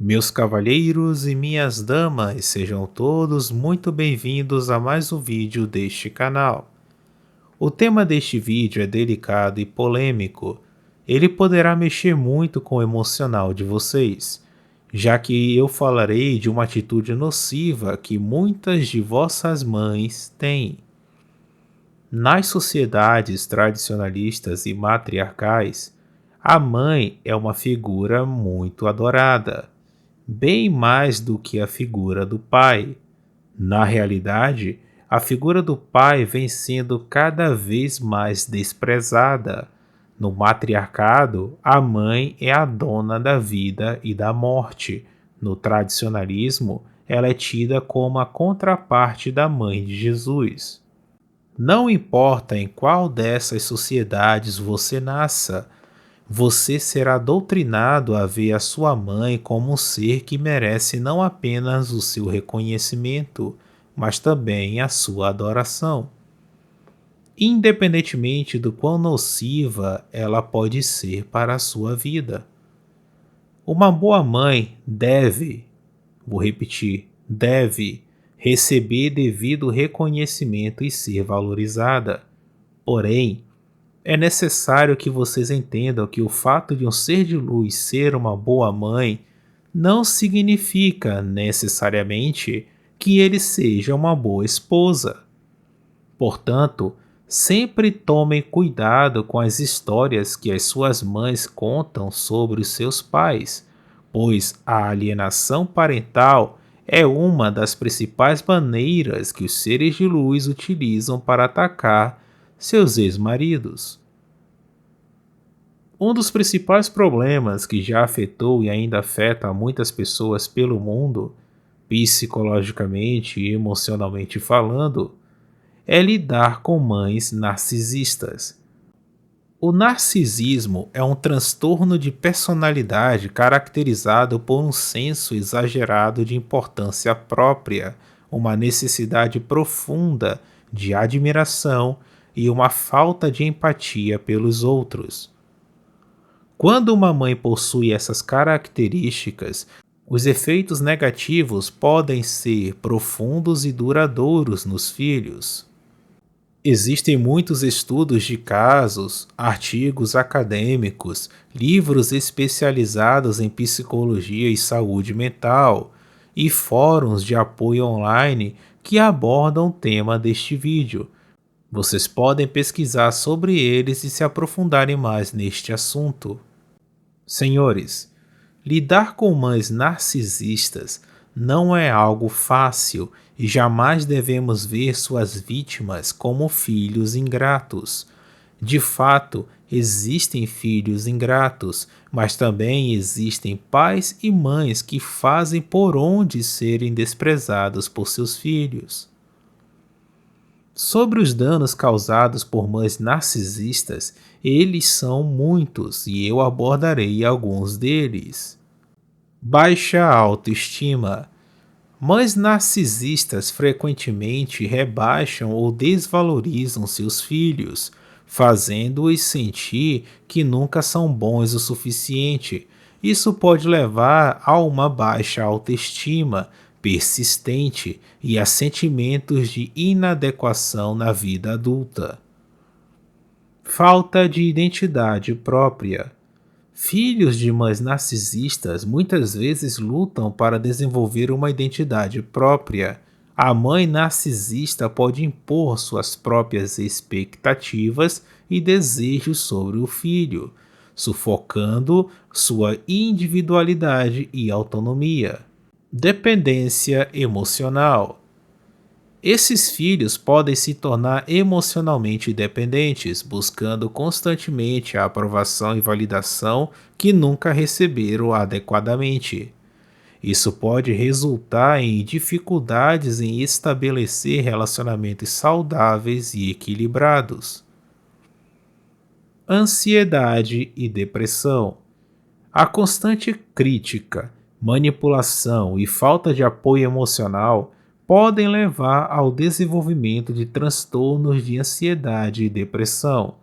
Meus cavalheiros e minhas damas, sejam todos muito bem-vindos a mais um vídeo deste canal. O tema deste vídeo é delicado e polêmico. Ele poderá mexer muito com o emocional de vocês, já que eu falarei de uma atitude nociva que muitas de vossas mães têm. Nas sociedades tradicionalistas e matriarcais, a mãe é uma figura muito adorada, bem mais do que a figura do pai. Na realidade, a figura do pai vem sendo cada vez mais desprezada. No matriarcado, a mãe é a dona da vida e da morte. No tradicionalismo, ela é tida como a contraparte da mãe de Jesus. Não importa em qual dessas sociedades você nasça, você será doutrinado a ver a sua mãe como um ser que merece não apenas o seu reconhecimento, mas também a sua adoração, independentemente do quão nociva ela pode ser para a sua vida. Uma boa mãe deve, vou repetir, deve receber devido reconhecimento e ser valorizada. Porém, é necessário que vocês entendam que o fato de um ser de luz ser uma boa mãe não significa necessariamente que ele seja uma boa esposa. Portanto, sempre tomem cuidado com as histórias que as suas mães contam sobre os seus pais, pois a alienação parental é uma das principais maneiras que os seres de luz utilizam para atacar seus ex-maridos. Um dos principais problemas que já afetou e ainda afeta muitas pessoas pelo mundo, psicologicamente e emocionalmente falando, é lidar com mães narcisistas. O narcisismo é um transtorno de personalidade caracterizado por um senso exagerado de importância própria, uma necessidade profunda de admiração e uma falta de empatia pelos outros. Quando uma mãe possui essas características, os efeitos negativos podem ser profundos e duradouros nos filhos. Existem muitos estudos de casos, artigos acadêmicos, livros especializados em psicologia e saúde mental e fóruns de apoio online que abordam o tema deste vídeo. Vocês podem pesquisar sobre eles e se aprofundarem mais neste assunto. Senhores, lidar com mães narcisistas não é algo fácil e jamais devemos ver suas vítimas como filhos ingratos. De fato, existem filhos ingratos, mas também existem pais e mães que fazem por onde serem desprezados por seus filhos. Sobre os danos causados por mães narcisistas, eles são muitos e eu abordarei alguns deles. Baixa autoestima. Mães narcisistas frequentemente rebaixam ou desvalorizam seus filhos, fazendo-os sentir que nunca são bons o suficiente. Isso pode levar a uma baixa autoestima persistente e a sentimentos de inadequação na vida adulta. Falta de identidade própria. Filhos de mães narcisistas muitas vezes lutam para desenvolver uma identidade própria. A mãe narcisista pode impor suas próprias expectativas e desejos sobre o filho, sufocando sua individualidade e autonomia. Dependência emocional. Esses filhos podem se tornar emocionalmente dependentes, buscando constantemente a aprovação e validação que nunca receberam adequadamente. Isso pode resultar em dificuldades em estabelecer relacionamentos saudáveis e equilibrados. Ansiedade e depressão. A constante crítica, manipulação e falta de apoio emocional podem levar ao desenvolvimento de transtornos de ansiedade e depressão.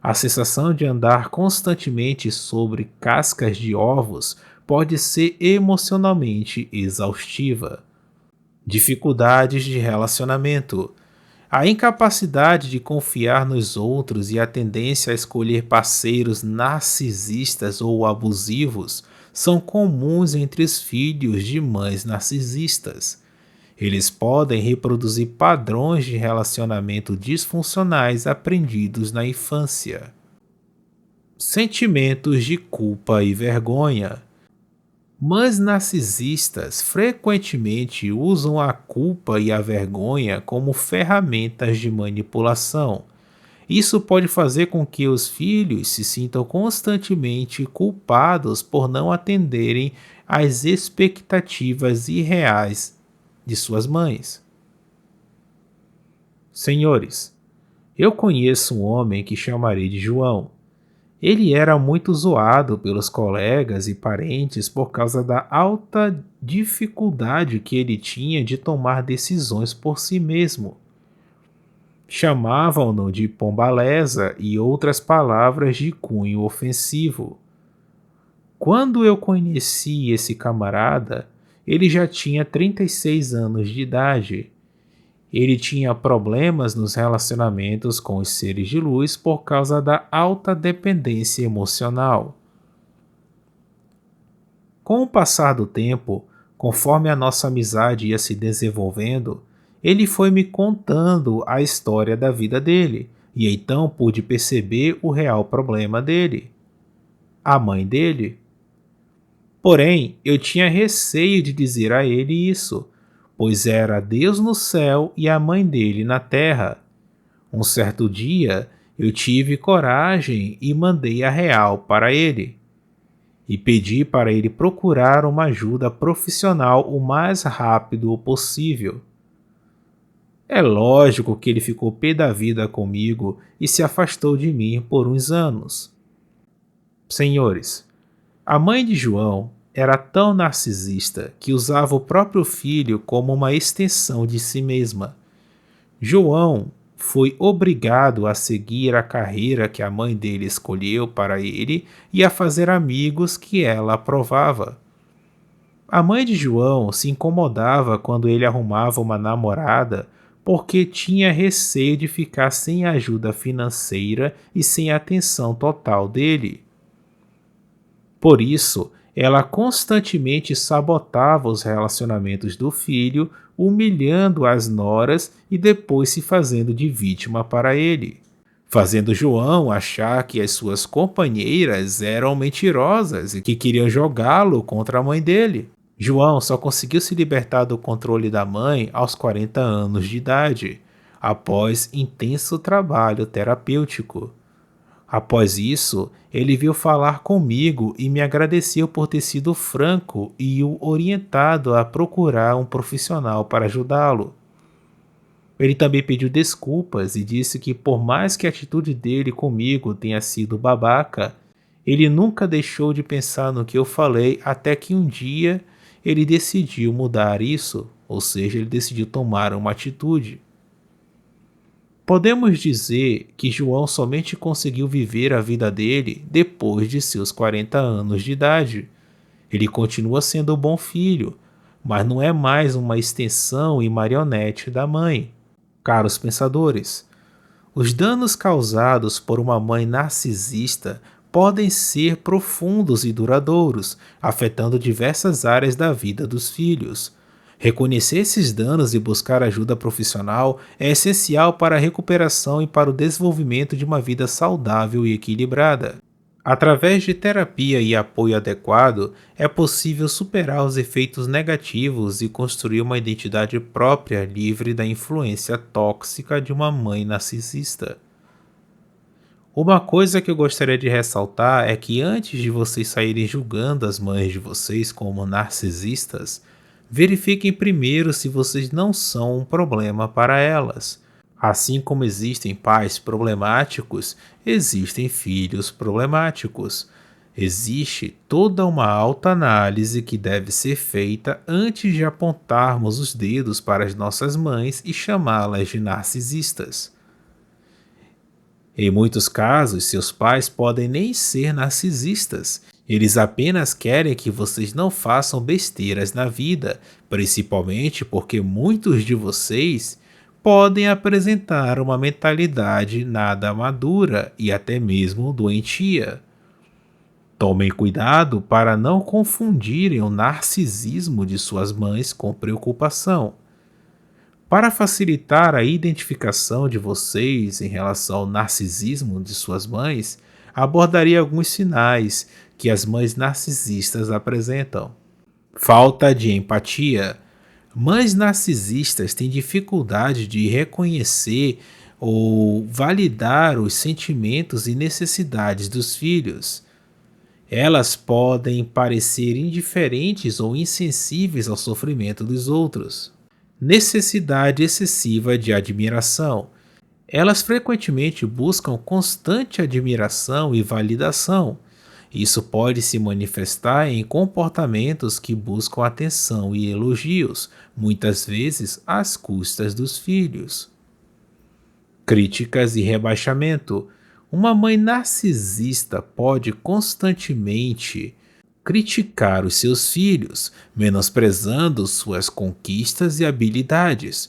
A sensação de andar constantemente sobre cascas de ovos pode ser emocionalmente exaustiva. Dificuldades de relacionamento. A incapacidade de confiar nos outros e a tendência a escolher parceiros narcisistas ou abusivos são comuns entre os filhos de mães narcisistas. Eles podem reproduzir padrões de relacionamento disfuncionais aprendidos na infância. Sentimentos de culpa e vergonha. Mães narcisistas frequentemente usam a culpa e a vergonha como ferramentas de manipulação. Isso pode fazer com que os filhos se sintam constantemente culpados por não atenderem às expectativas irreais de suas mães. Senhores, eu conheço um homem que chamarei de João. Ele era muito zoado pelos colegas e parentes por causa da alta dificuldade que ele tinha de tomar decisões por si mesmo. Chamavam-no de pombaleza e outras palavras de cunho ofensivo. Quando eu conheci esse camarada, ele já tinha 36 anos de idade. Ele tinha problemas nos relacionamentos com os seres de luz por causa da alta dependência emocional. Com o passar do tempo, conforme a nossa amizade ia se desenvolvendo, ele foi me contando a história da vida dele, e então pude perceber o real problema dele. A mãe dele. Porém, eu tinha receio de dizer a ele isso, pois era Deus no céu e a mãe dele na terra. Um certo dia, eu tive coragem e mandei a real para ele. E pedi para ele procurar uma ajuda profissional o mais rápido possível. É lógico que ele ficou pé da vida comigo e se afastou de mim por uns anos. Senhores, a mãe de João era tão narcisista que usava o próprio filho como uma extensão de si mesma. João foi obrigado a seguir a carreira que a mãe dele escolheu para ele e a fazer amigos que ela aprovava. A mãe de João se incomodava quando ele arrumava uma namorada porque tinha receio de ficar sem ajuda financeira e sem a atenção total dele. Por isso, ela constantemente sabotava os relacionamentos do filho, humilhando as noras e depois se fazendo de vítima para ele, fazendo João achar que as suas companheiras eram mentirosas e que queriam jogá-lo contra a mãe dele. João só conseguiu se libertar do controle da mãe aos 40 anos de idade, após intenso trabalho terapêutico. Após isso, ele veio falar comigo e me agradeceu por ter sido franco e o orientado a procurar um profissional para ajudá-lo. Ele também pediu desculpas e disse que, por mais que a atitude dele comigo tenha sido babaca, ele nunca deixou de pensar no que eu falei até que um dia ele decidiu mudar isso, ou seja, ele decidiu tomar uma atitude. Podemos dizer que João somente conseguiu viver a vida dele depois de seus 40 anos de idade. Ele continua sendo um bom filho, mas não é mais uma extensão e marionete da mãe. Caros pensadores, os danos causados por uma mãe narcisista podem ser profundos e duradouros, afetando diversas áreas da vida dos filhos. Reconhecer esses danos e buscar ajuda profissional é essencial para a recuperação e para o desenvolvimento de uma vida saudável e equilibrada. Através de terapia e apoio adequado, é possível superar os efeitos negativos e construir uma identidade própria livre da influência tóxica de uma mãe narcisista. Uma coisa que eu gostaria de ressaltar é que antes de vocês saírem julgando as mães de vocês como narcisistas, verifiquem primeiro se vocês não são um problema para elas. Assim como existem pais problemáticos, existem filhos problemáticos. Existe toda uma autoanálise que deve ser feita antes de apontarmos os dedos para as nossas mães e chamá-las de narcisistas. Em muitos casos, seus pais podem nem ser narcisistas. Eles apenas querem que vocês não façam besteiras na vida, principalmente porque muitos de vocês podem apresentar uma mentalidade nada madura e até mesmo doentia. Tomem cuidado para não confundirem o narcisismo de suas mães com preocupação. Para facilitar a identificação de vocês em relação ao narcisismo de suas mães, abordaria alguns sinais que as mães narcisistas apresentam. Falta de empatia. Mães narcisistas têm dificuldade de reconhecer ou validar os sentimentos e necessidades dos filhos. Elas podem parecer indiferentes ou insensíveis ao sofrimento dos outros. Necessidade excessiva de admiração. Elas frequentemente buscam constante admiração e validação. Isso pode se manifestar em comportamentos que buscam atenção e elogios, muitas vezes às custas dos filhos. Críticas e rebaixamento. Uma mãe narcisista pode constantemente criticar os seus filhos, menosprezando suas conquistas e habilidades.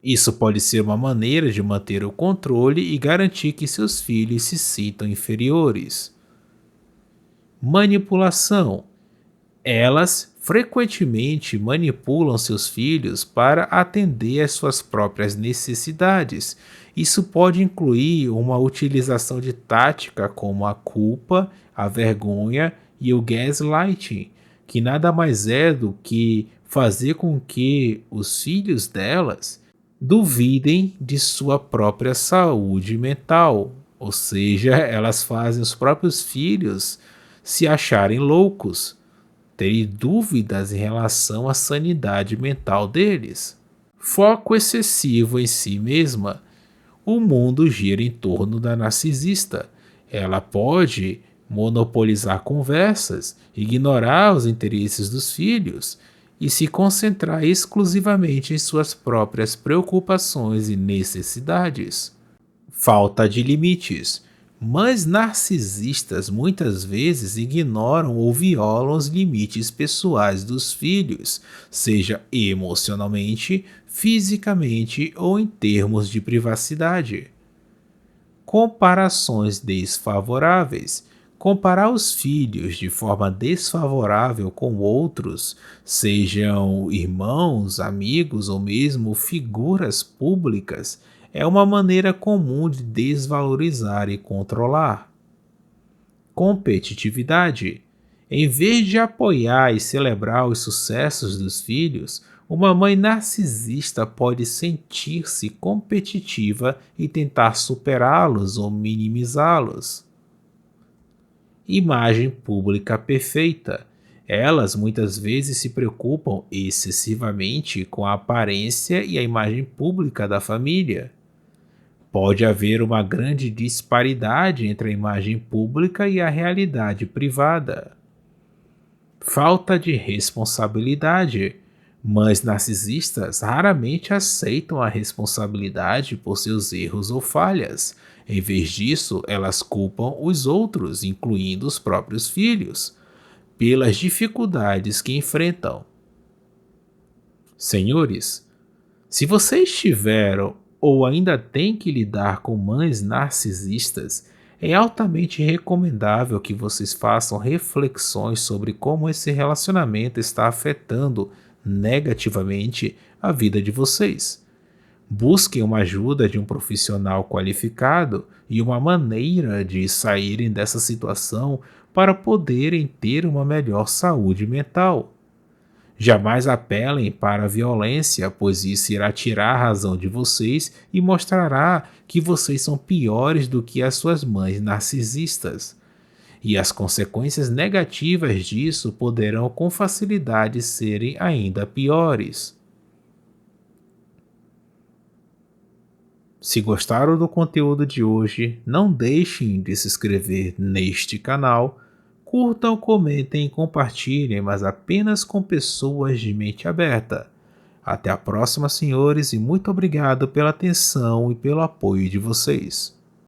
Isso pode ser uma maneira de manter o controle e garantir que seus filhos se sintam inferiores. Manipulação. Elas frequentemente manipulam seus filhos para atender às suas próprias necessidades. Isso pode incluir uma utilização de tática como a culpa, a vergonha e o gaslighting, que nada mais é do que fazer com que os filhos delas duvidem de sua própria saúde mental. Ou seja, elas fazem os próprios filhos se acharem loucos, terem dúvidas em relação à sanidade mental deles. Foco excessivo em si mesma. O mundo gira em torno da narcisista. Ela pode monopolizar conversas, ignorar os interesses dos filhos e se concentrar exclusivamente em suas próprias preocupações e necessidades. Falta de limites. Mães narcisistas muitas vezes ignoram ou violam os limites pessoais dos filhos, seja emocionalmente, fisicamente ou em termos de privacidade. Comparações desfavoráveis. Comparar os filhos de forma desfavorável com outros, sejam irmãos, amigos ou mesmo figuras públicas, é uma maneira comum de desvalorizar e controlar. Competitividade. Em vez de apoiar e celebrar os sucessos dos filhos, uma mãe narcisista pode sentir-se competitiva e tentar superá-los ou minimizá-los. Imagem pública perfeita. Elas muitas vezes se preocupam excessivamente com a aparência e a imagem pública da família. Pode haver uma grande disparidade entre a imagem pública e a realidade privada. Falta de responsabilidade. Mães narcisistas raramente aceitam a responsabilidade por seus erros ou falhas. Em vez disso, elas culpam os outros, incluindo os próprios filhos, pelas dificuldades que enfrentam. Senhores, se vocês tiveram ou ainda têm que lidar com mães narcisistas, é altamente recomendável que vocês façam reflexões sobre como esse relacionamento está afetando negativamente a vida de vocês. Busquem uma ajuda de um profissional qualificado e uma maneira de saírem dessa situação para poderem ter uma melhor saúde mental. Jamais apelem para a violência, pois isso irá tirar a razão de vocês e mostrará que vocês são piores do que as suas mães narcisistas. E as consequências negativas disso poderão com facilidade serem ainda piores. Se gostaram do conteúdo de hoje, não deixem de se inscrever neste canal, curtam, comentem e compartilhem, mas apenas com pessoas de mente aberta. Até a próxima, senhores, e muito obrigado pela atenção e pelo apoio de vocês.